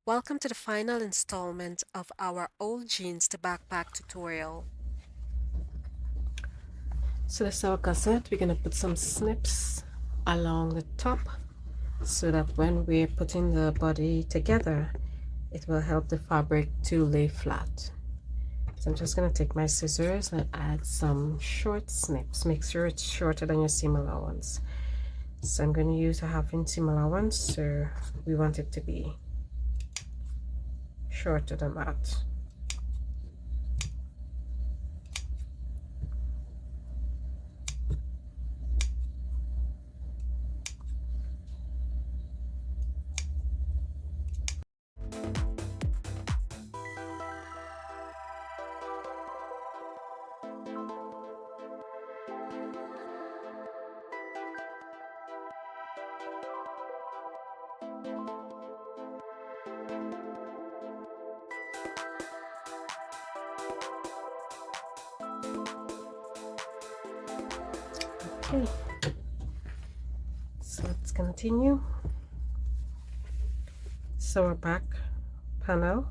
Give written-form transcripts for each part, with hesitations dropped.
Welcome to the final installment of our old jeans to backpack tutorial. So this is our gusset. We're going to put some snips along the top so that when we're putting the body together, it will help the fabric to lay flat. So I'm just going to take my scissors and add some short snips. Make sure it's shorter than your seam allowance. So I'm going to use a 1/2 inch seam allowance, so we want it to be shorter than that. Okay, so let's continue. So our back panel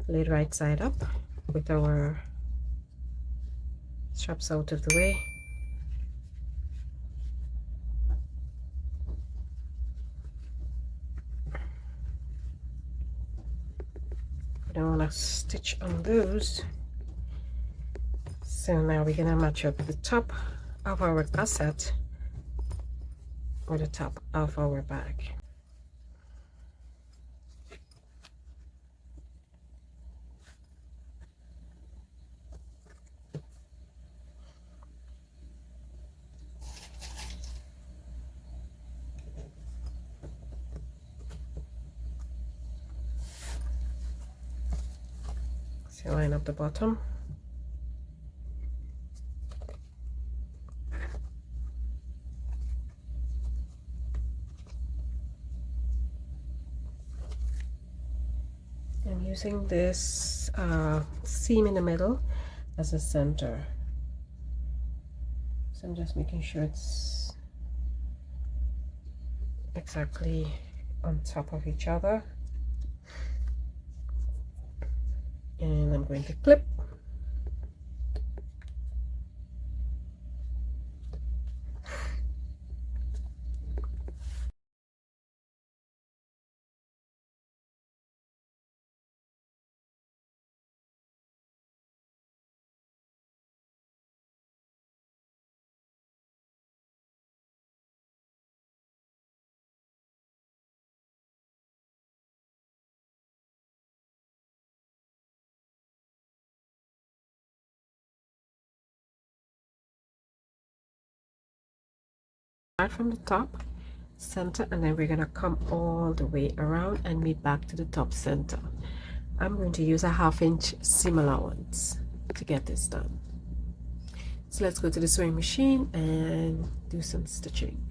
laid right side up with our straps out of the way. We don't want to stitch on those. So now we're gonna match up the top of our gusset or the top of our bag. So line up the bottom. I'm using this seam in the middle as a center. So I'm just making sure it's exactly on top of each other. And I'm going to clip. Start from the top center, and then we're gonna come all the way around and meet back to the top center. I'm going to use a 1/2 inch seam allowance to get this done. So let's go to the sewing machine and do some stitching.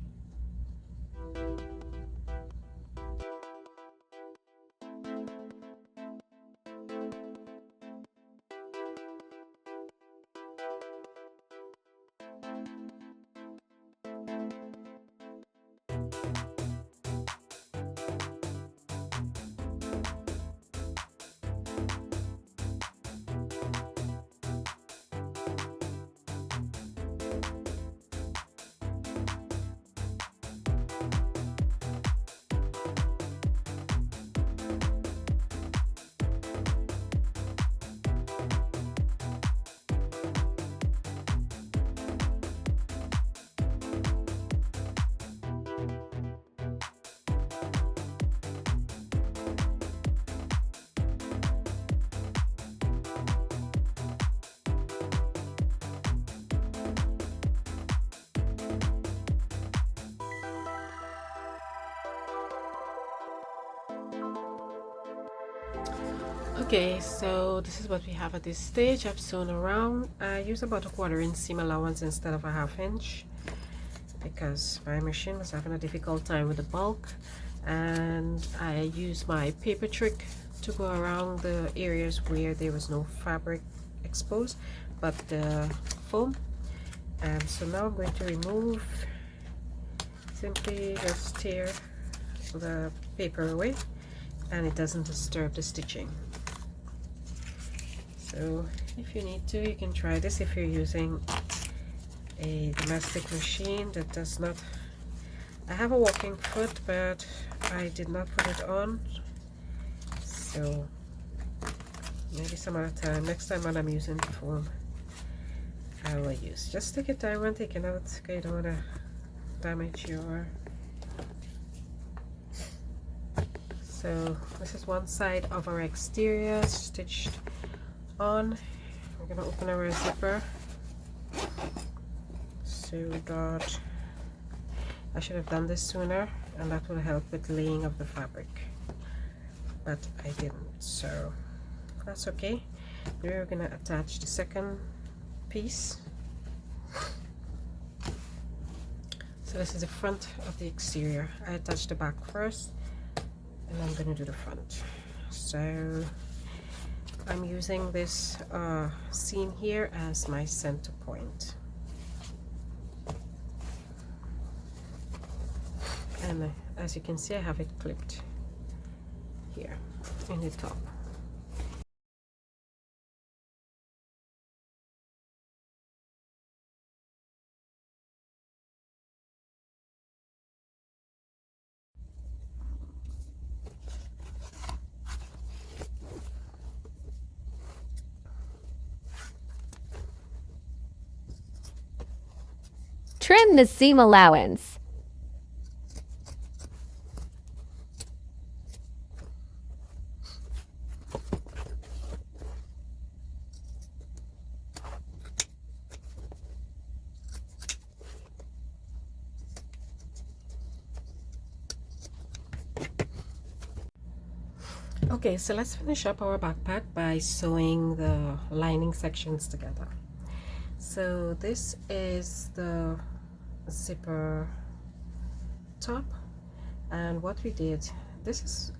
Okay, so this is what we have at this stage. I've sewn around. I use about a 1/4 inch seam allowance instead of a 1/2 inch because my machine was having a difficult time with the bulk, and I use my paper trick to go around the areas where there was no fabric exposed but the foam. And so now I'm going to remove, simply just tear the paper away and it doesn't disturb the stitching. So if you need to, you can try this if you're using a domestic machine that does not. I have a walking foot, but I did not put it on, so maybe some other time, next time when I'm using the foam, I will use. Just take your time when taking out, because you don't want to damage your. So this is one side of our exterior stitched on. We're gonna open our zipper. So we got, I should have done this sooner, and that will help with laying of the fabric, but I didn't, so that's okay. We're gonna attach the second piece. So this is the front of the exterior. I attached the back first, and I'm gonna do the front. So I'm using this seam here as my center point, and as you can see, I have it clipped here in the top. Trim the seam allowance. Okay, so let's finish up our backpack by sewing the lining sections together. So this is the zipper top, and what we did, this is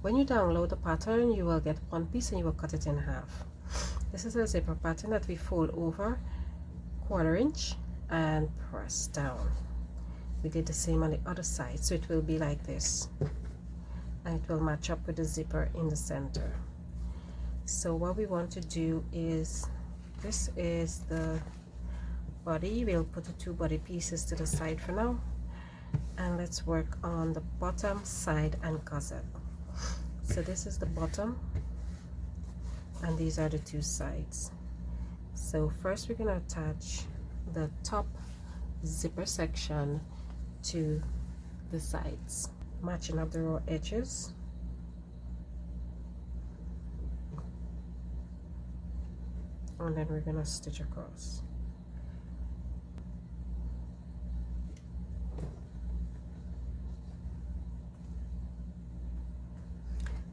when you download the pattern, you will get one piece and you will cut it in half. This is a zipper pattern that we fold over 1/4 inch and press down. We did the same on the other side, so it will be like this, and it will match up with the zipper in the center. So what we want to do is, this is the body. We'll put the 2 body pieces to the side for now, and let's work on the bottom, side, and gusset. So this is the bottom, and these are the 2 sides. So first we're going to attach the top zipper section to the sides, matching up the raw edges. And then we're going to stitch across.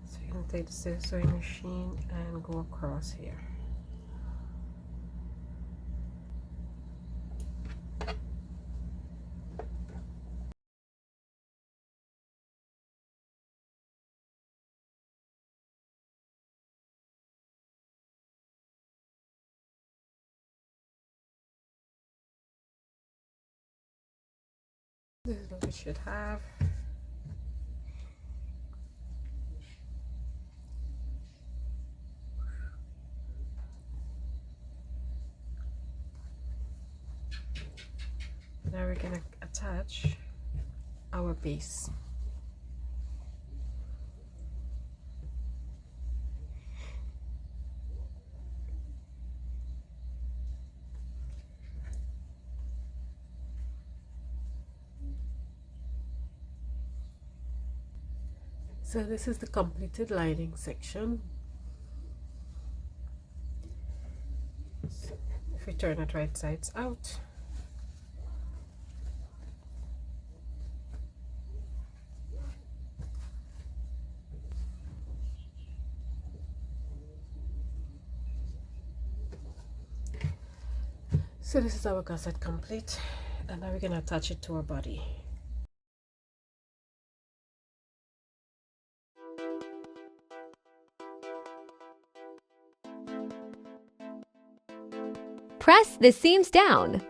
So you're going to take the sewing machine and go across here. This is what we should have. Now we're going to attach our base. So this is the completed lining section. If we turn it right sides out, so this is our gusset complete, and now we're going to attach it to our body. Press the seams down.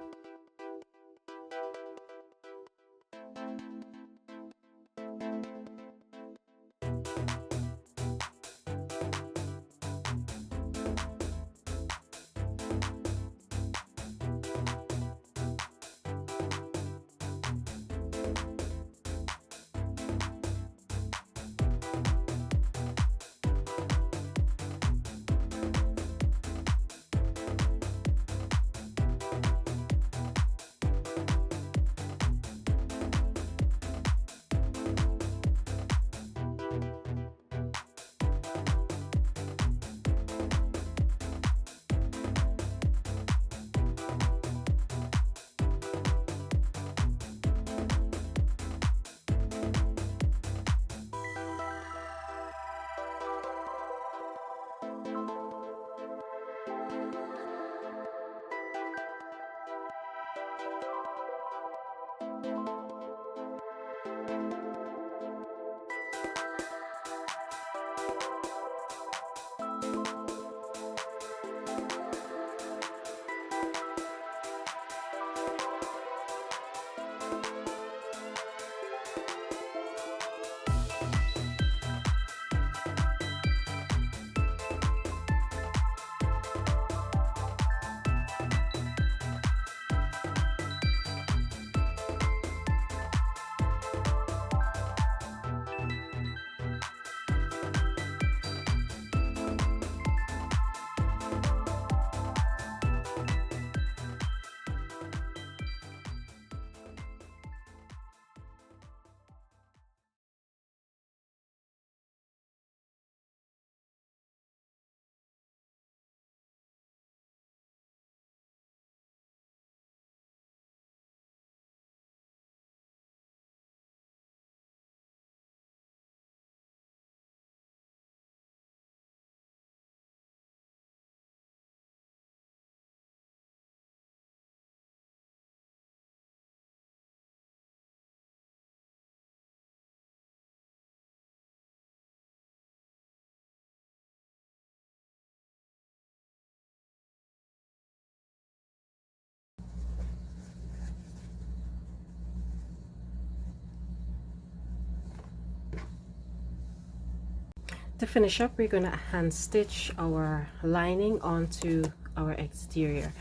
To finish up, we're going to hand stitch our lining onto our exterior.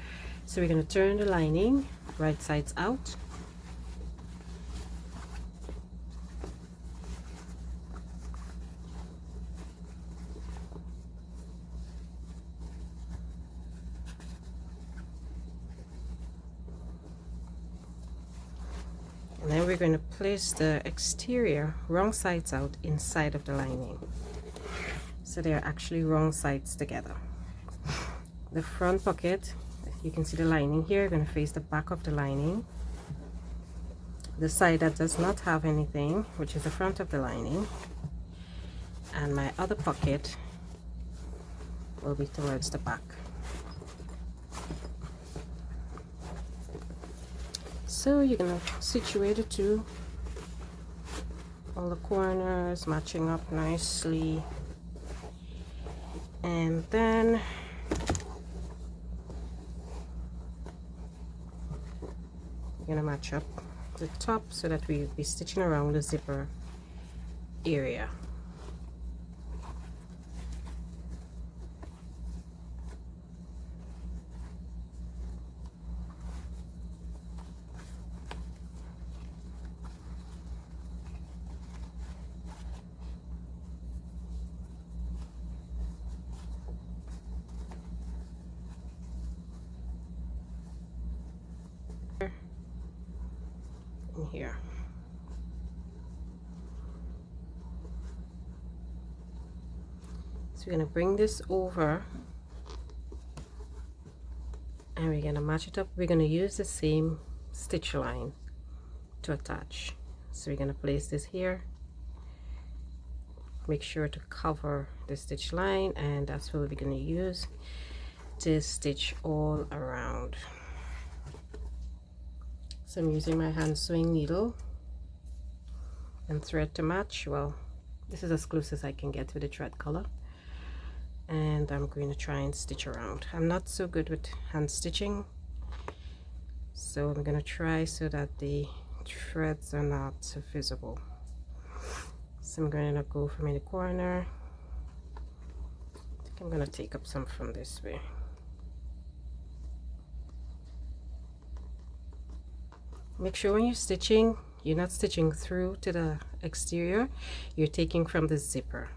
So we're going to turn the lining right sides out. And then we're going to place the exterior wrong sides out inside of the lining. So they're actually wrong sides together. The front pocket, you can see the lining here, going to face the back of the lining. The side that does not have anything, which is the front of the lining. And my other pocket will be towards the back. So you're going to situate the two, all the corners matching up nicely, and then you're going to match up the top so that we'll be stitching around the zipper area. In here. So we're going to bring this over and we're going to match it up. We're going to use the same stitch line to attach. So we're going to place this here. Make sure to cover the stitch line, and that's what we're going to use to stitch all around. So I'm using my hand sewing needle and thread to match. Well, this is as close as I can get with the thread color, and I'm going to try and stitch around. I'm not so good with hand stitching, so I'm going to try so that the threads are not visible. So I'm going to go from in the corner. I think I'm going to take up some from this way. Make sure when you're stitching, you're not stitching through to the exterior, you're taking from the zipper,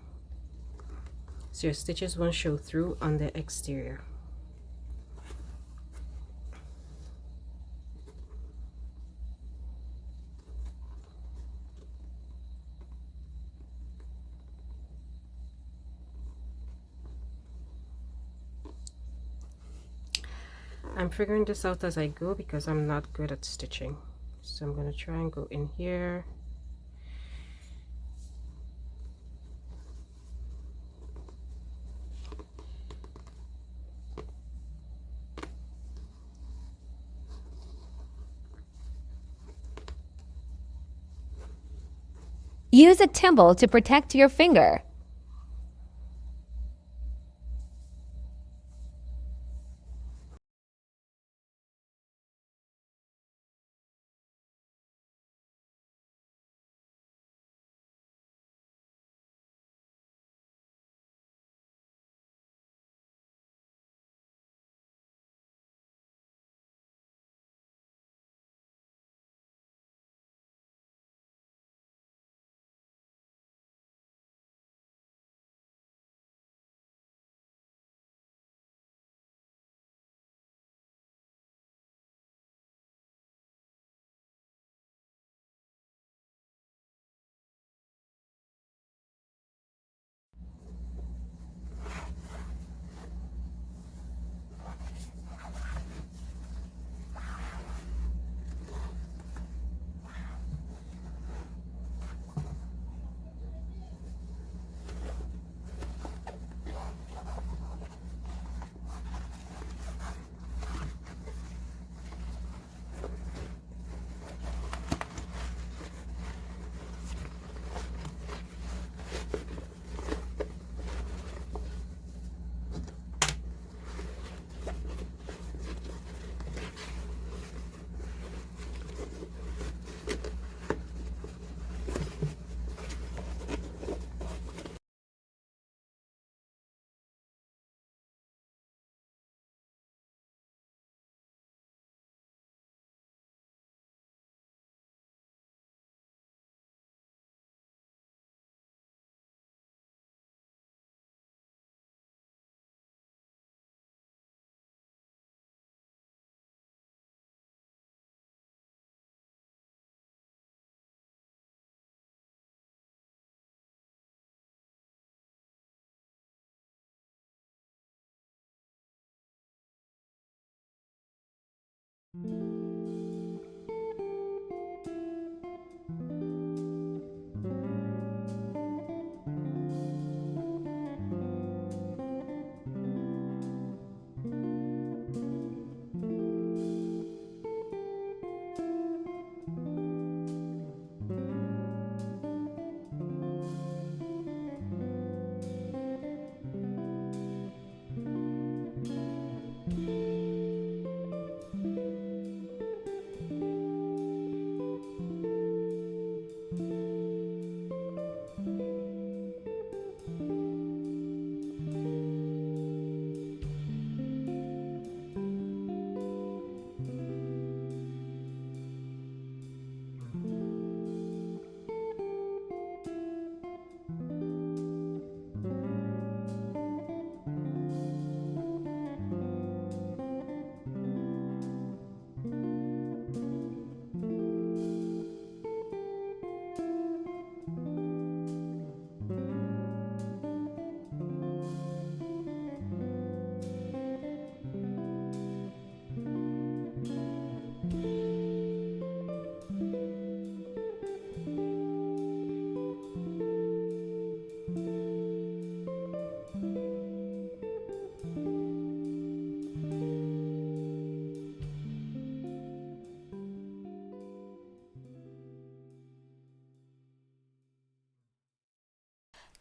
so your stitches won't show through on the exterior. I'm figuring this out as I go because I'm not good at stitching. So I'm going to try and go in here. Use a thimble to protect your finger.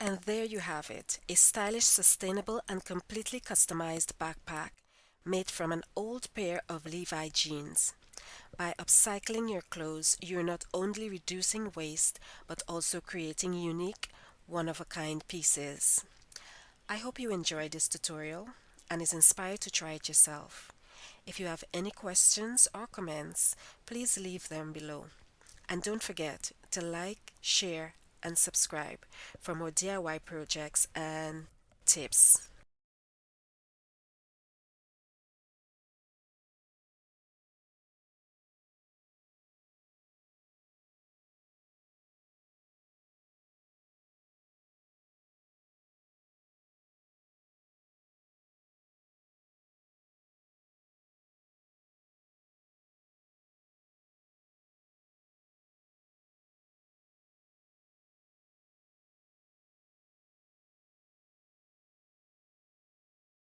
And there you have it, a stylish, sustainable, and completely customized backpack made from an old pair of Levi jeans. By upcycling your clothes, you're not only reducing waste but also creating unique, one of a kind pieces. I hope you enjoyed this tutorial and is inspired to try it yourself. If you have any questions or comments, please leave them below. And don't forget to like, share, and subscribe for more DIY projects and tips.